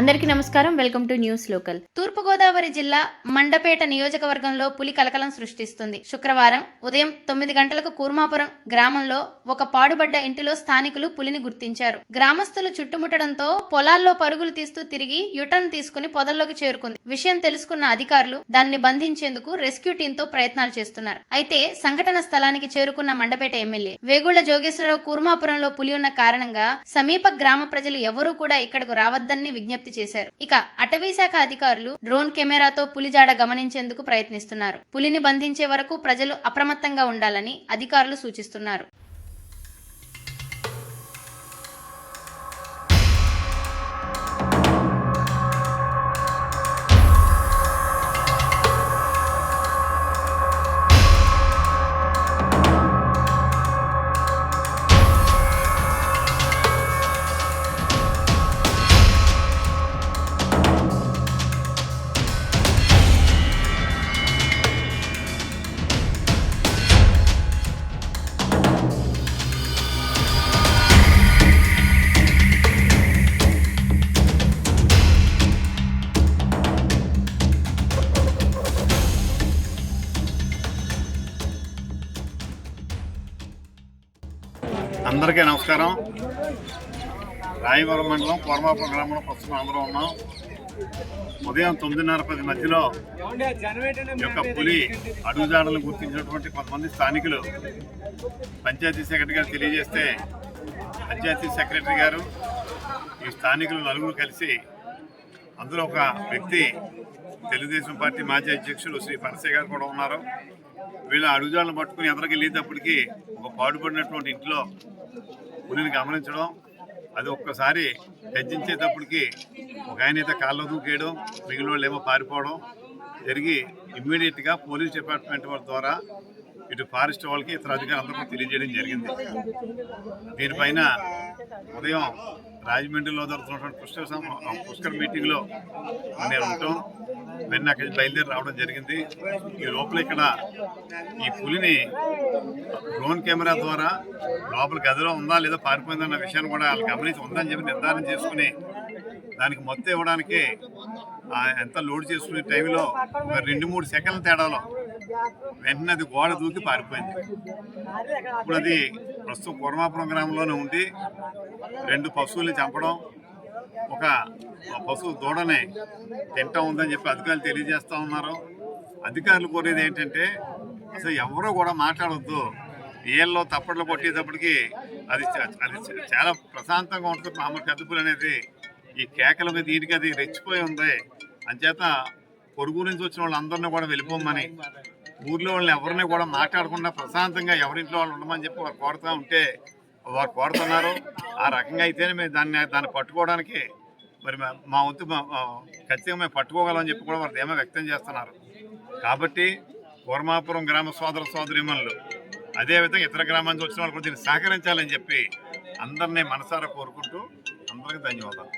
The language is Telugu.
అందరికీ నమస్కారం. Welcome to news local. Thurpu Godavari జిల్లా మండపేట నియోజకవర్గంలో పులి కలకలం సృష్టిస్తుంది. శుక్రవారం ఉదయం 9 గంటలకు కూర్మాపురం గ్రామంలో ఒక పాడుబడ్డ ఇంటిలో స్థానికులు పులిని గుర్తించారు. గ్రామస్తులు చుట్టుముట్టడంతో పొలాల్లో పరుగులు తీస్తూ తిరిగి యుటర్న్ తీసుకుని పొదల్లోకి చేరుకుంది. విషయం తెలుసుకున్న అధికారులు దాన్ని బంధించేందుకు రెస్క్యూ టీంతో ప్రయత్నాలు చేస్తున్నారు. అయితే సంఘటన స్థలానికి చేరుకున్న మండపేట ఎమ్మెల్యే వేగుళ్ల జోగేశ్వరరావు కూర్మాపురంలో పులి ఉన్న కారణంగా సమీప గ్రామ ప్రజలు ఎవరూ కూడా ఇక్కడకు రావద్దని విజ్ఞప్తి చేశారు. ఇక అటవీ శాఖ అధికారులు డ్రోన్ కెమెరాతో పులి జాడ గమనించేందుకు ప్రయత్నిస్తున్నారు. పులిని బంధించే వరకు ప్రజలు అప్రమత్తంగా ఉండాలని అధికారులు సూచిస్తున్నారు. అందరికీ నమస్కారం. రాయవరం మండలం కూర్మాపురం గ్రామంలో ప్రస్తుతం అందరూ ఉన్నాం. ఉదయం 9:30-10 మధ్యలో యొక్క పులి అడుగుజాడలను గుర్తించినటువంటి కొంతమంది స్థానికులు పంచాయతీ సెక్రటరీ గారు తెలియజేస్తే పంచాయతీ సెక్రటరీ గారు ఈ స్థానికులు నలుగురు కలిసి అందులో ఒక వ్యక్తి తెలుగుదేశం పార్టీ మాజీ అధ్యక్షులు శ్రీ పరసయ్య గారు కూడా ఉన్నారు. వీళ్ళు అడుగుజాడలను పట్టుకుని ఎదరికి వెళ్ళేటప్పటికి ఒక పాడుపడినటువంటి ఇంట్లో పులిని గమనించడం, అది ఒక్కసారి గర్జించేటప్పటికి ఒక ఆయన అయితే కాళ్ళ దూకేయడం, మిగిలిన వాళ్ళు ఏమో పారిపోవడం జరిగి ఇమ్మీడియట్గా పోలీస్ డిపార్ట్మెంట్ వాళ్ళ ద్వారా ఇటు ఫారెస్ట్ వాళ్ళకి ఇతర అధికారులందరికీ తెలియజేయడం జరిగింది. దీనిపైన ఉదయం రాజమండ్రిలో జరుగుతున్నటువంటి పుష్కర్ మీటింగ్లో నేను ఉంటాం. వెన్న అక్కడి బయలుదేరి రావడం జరిగింది. ఈ లోపల ఇక్కడ ఈ పులిని డ్రోన్ కెమెరా ద్వారా లోపల గదిలో ఉందా లేదా పారిపోయిందన్న విషయాన్ని కూడా వాళ్ళు గమనించి ఉందని చెప్పి నిర్ధారణ చేసుకుని దానికి మొత్తం ఇవ్వడానికి ఎంత లోడ్ చేసుకునే టైంలో ఒక 2-3 సెకండ్ల తేడాలో వెంటనే అది గోడ దూకి పారిపోయింది. ఇప్పుడు అది ప్రస్తుతం కూర్మాపురం గ్రామంలోనే ఉండి 2 పశువుల్ని చంపడం, ఒక పశువు దూడని తింటా ఉందని చెప్పి అధికారులు తెలియజేస్తూ ఉన్నారు. అధికారులు కోరేది ఏంటంటే అసలు ఎవరో కూడా మాట్లాడవద్దు. ఏళ్ళలో తప్పట్లు కొట్టేటప్పటికి అది చాలా ప్రశాంతంగా ఉంటుంది. మామూలు పెద్దపులు అనేది ఈ కేకల మీద దీనికి అది రెచ్చిపోయి ఉంది. అంచేత పొరుగు నుంచి వచ్చిన వాళ్ళందరినీ కూడా వెళ్ళిపోమని, ఊర్లో వాళ్ళని ఎవరిని కూడా మాట్లాడకుండా ప్రశాంతంగా ఎవరింట్లో వాళ్ళు ఉండమని చెప్పి వారు కోరుతూ ఉంటే వారు కోరుతున్నారు. ఆ రకంగా అయితేనే మేము దాన్ని పట్టుకోవడానికి మరి మా వంతు ఖచ్చితంగా మేము పట్టుకోగలమని చెప్పి కూడా వారు ధీమా వ్యక్తం చేస్తున్నారు. కాబట్టి కూర్మాపురం గ్రామ సోదర సోదరీమణులు అదేవిధంగా ఇతర గ్రామాల నుంచి వచ్చిన వాళ్ళు కూడా దీన్ని సహకరించాలని చెప్పి అందరినీ మనసారా కోరుకుంటూ అందరికీ ధన్యవాదాలు.